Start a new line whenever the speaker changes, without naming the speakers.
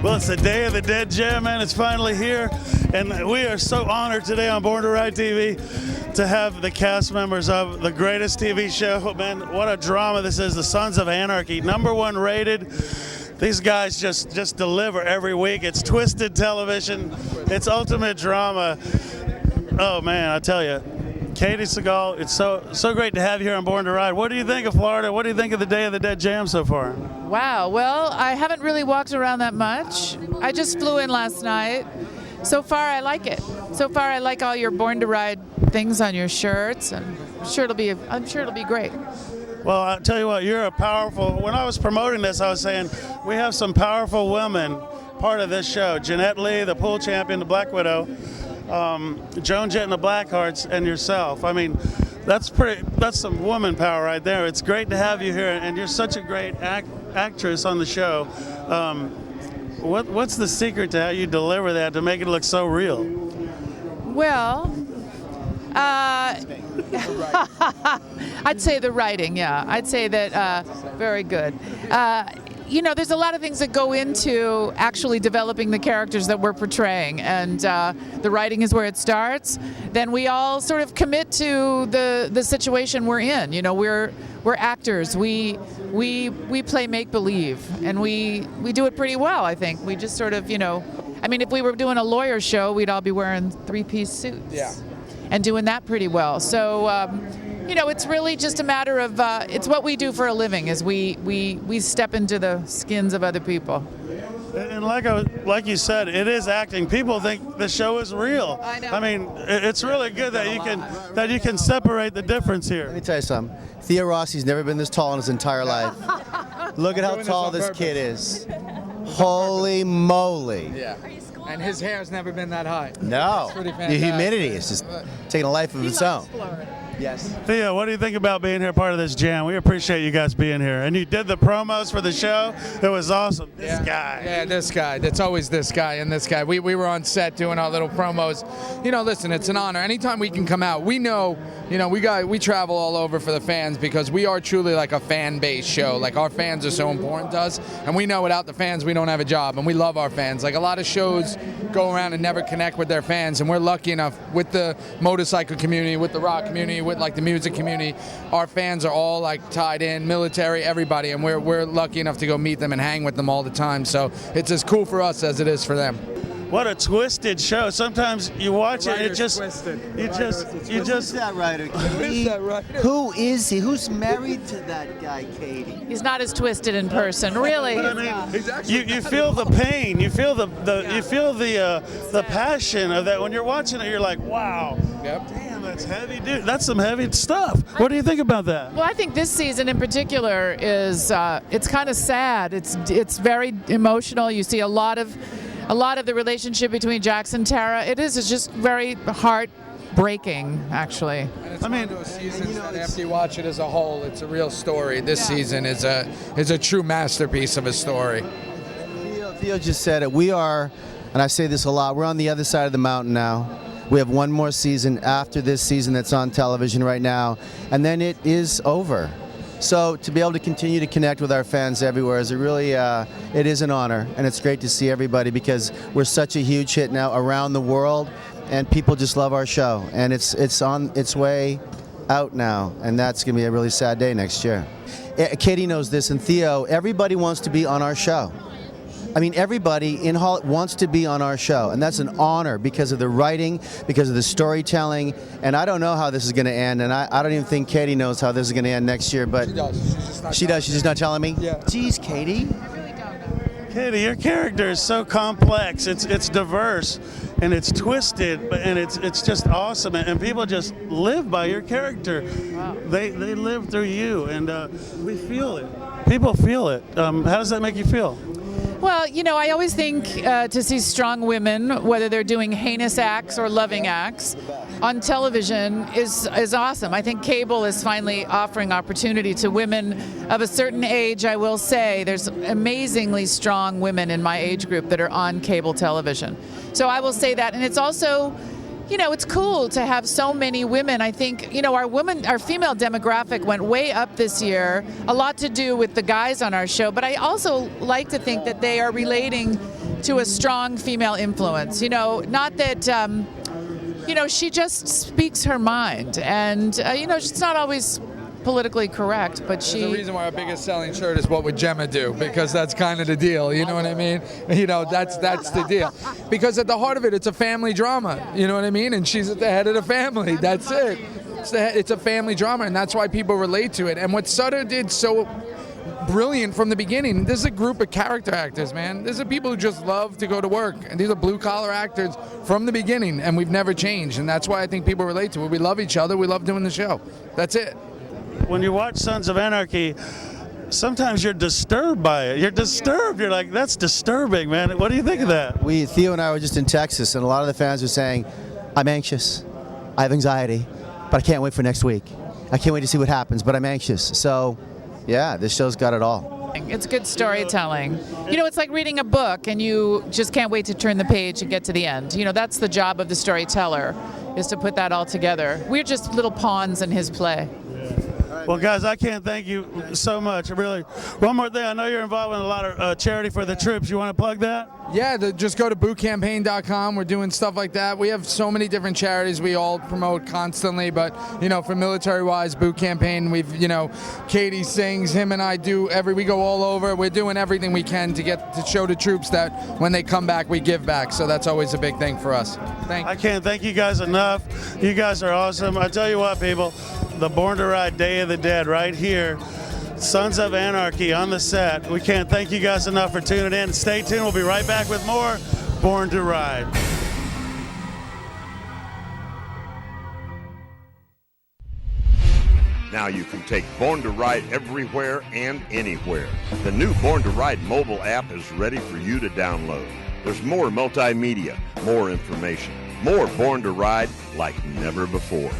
Well, it's the Day of the Dead Jam, man. It's finally here. And we are so honored today on Born to Ride TV to have the cast members of the greatest TV show. Man, what a drama this is. The Sons of Anarchy, #1 rated. These guys just deliver every week. It's twisted television. It's ultimate drama. Oh, man, I tell you. Katy, Sagal, it's so great to have you here on Born to Ride. What do you think of Florida? What do you think of the Day of the Dead Jam so far?
Wow, well, I haven't really walked around that much. I just flew in last night. So far, I like it. So far, I like all your Born to Ride things on your shirts, and I'm sure it'll be great.
Well, I'll tell you what, you're a powerful, when I was promoting this, I was saying we have some powerful women part of this show. Jeanette Lee, the pool champion, the Black Widow, Joan Jett and the Blackhearts, and yourself. I mean, that's some woman power right there. It's great to have you here, and you're such a great actress on the show. What's the secret to how you deliver that to make it look so real?
Well, I'd say the writing, yeah. I'd say that very good. You know, there's a lot of things that go into actually developing the characters that we're portraying, and the writing is where it starts. Then we all sort of commit to the situation we're in. You know, we're actors. We play make believe, and we do it pretty well. I think we just sort of, you know, I mean, if we were doing a lawyer show, we'd all be wearing 3-piece suits.
Yeah.
And doing that pretty well. So, you know, it's really just a matter of, it's what we do for a living, is we step into the skins of other people.
And like you said, it is acting. People think the show is real.
I know.
I mean, it's really good that you can separate the difference here.
Let me tell you something. Theo Rossi's never been this tall in his entire life. Look at how tall this kid is. Holy moly.
Yeah. And his hair's never been that high.
No.
It's pretty
The
fantastic.
humidity is just taking a life of its own. Yes.
Theo, what do you think about being here part of this jam? We appreciate you guys being here. And you did the promos for the show. It was awesome. This guy.
Yeah, this guy. It's always this guy and this guy. We were on set doing our little promos. You know, listen, it's an honor. Anytime we can come out, we know, you know, we travel all over for the fans because we are truly like a fan-based show. Like, our fans are so important to us, and we know without the fans, we don't have a job, and we love our fans. Like, a lot of shows go around and never connect with their fans, and we're lucky enough with the motorcycle community, with the rock community, with like the music community. Our fans are all like tied in, military, everybody, and we're lucky enough to go meet them and hang with them all the time. So it's as cool for us as it is for them.
What a twisted show. Sometimes you watch it, it just,
twisted.
Who's that writer, Katy?
that writer?
Who is he? Who's married to that guy, Katy?
He's not as twisted in person, really.
But I mean, you feel the pain, you feel the passion of that. When you're watching it, you're like, wow.
Yep.
Damn, that's heavy, dude. That's some heavy stuff. What do you think about that?
Well, I think this season in particular is, it's kind of sad. It's very emotional. You see a lot of the relationship between Jax and Tara. It's just very heartbreaking, actually.
And it's one of those seasons that after you watch it as a whole, it's a real story. This season is a true masterpiece of a story.
Theo just said it. We are, and I say this a lot, we're on the other side of the mountain now. We have one more season after this season that's on television right now, and then it is over. So to be able to continue to connect with our fans everywhere is it is an honor, and it's great to see everybody because we're such a huge hit now around the world, and people just love our show, and it's on its way out now, and that's going to be a really sad day next year. Katy knows this, and Theo, everybody wants to be on our show. I mean, everybody in Hollywood wants to be on our show, and that's an honor because of the writing, because of the storytelling, and I don't know how this is going to end, and I don't even think Katy knows how this is going to end next year, but
She does.
She's just not telling me?
Yeah.
Jeez, Katy.
Katy, your character is so complex. It's diverse, and it's twisted, and it's just awesome, and people just live by your character.
Wow.
They live through you, and we feel it. People feel it. How does that make you feel?
Well, you know, I always think to see strong women, whether they're doing heinous acts or loving acts, on television is awesome. I think cable is finally offering opportunity to women of a certain age. I will say there's amazingly strong women in my age group that are on cable television. So I will say that, and it's also, you know, it's cool to have so many women. I think, you know, our female demographic went way up this year, a lot to do with the guys on our show, but I also like to think that they are relating to a strong female influence. You know, not that, you know, she just speaks her mind. And, you know, she's not always politically correct, but she...
There's a reason why our biggest selling shirt is what would Gemma do, because that's kind of the deal, you know what I mean? You know, that's the deal. Because at the heart of it, it's a family drama, you know what I mean? And she's at the head of the family, that's it. It's a family drama, and that's why people relate to it. And what Sutter did so brilliant from the beginning, this is a group of character actors, man. These are people who just love to go to work, and these are blue-collar actors from the beginning, and we've never changed, and that's why I think people relate to it. We love each other, we love doing the show. That's it.
When you watch Sons of Anarchy, sometimes you're disturbed by it. You're disturbed. You're like, that's disturbing, man. What do you think of that?
Theo and I were just in Texas, and a lot of the fans were saying, I'm anxious, I have anxiety, but I can't wait for next week. I can't wait to see what happens, but I'm anxious. So, yeah, this show's got it all.
It's good storytelling. You know, it's like reading a book, and you just can't wait to turn the page and get to the end. You know, that's the job of the storyteller, is to put that all together. We're just little pawns in his play.
Well, guys, I can't thank you so much. Really. One more thing. I know you're involved in a lot of charity for the troops. You want to plug that?
Yeah, just go to bootcampaign.com. We're doing stuff like that. We have so many different charities we all promote constantly, but, you know, for military-wise, Boot Campaign, we've, you know, Katy sings, him and I we go all over. We're doing everything we can to show the troops that when they come back, we give back. So that's always a big thing for us.
I can't thank you guys enough. You guys are awesome. I tell you what, people, the Born to Ride Day of the Dead right here. Sons of Anarchy on the set. We can't thank you guys enough for tuning in. Stay tuned. We'll be right back with more Born to Ride.
Now you can take Born to Ride everywhere and anywhere. The new Born to Ride mobile app is ready for you to download. There's more multimedia, more information, more Born to Ride like never before.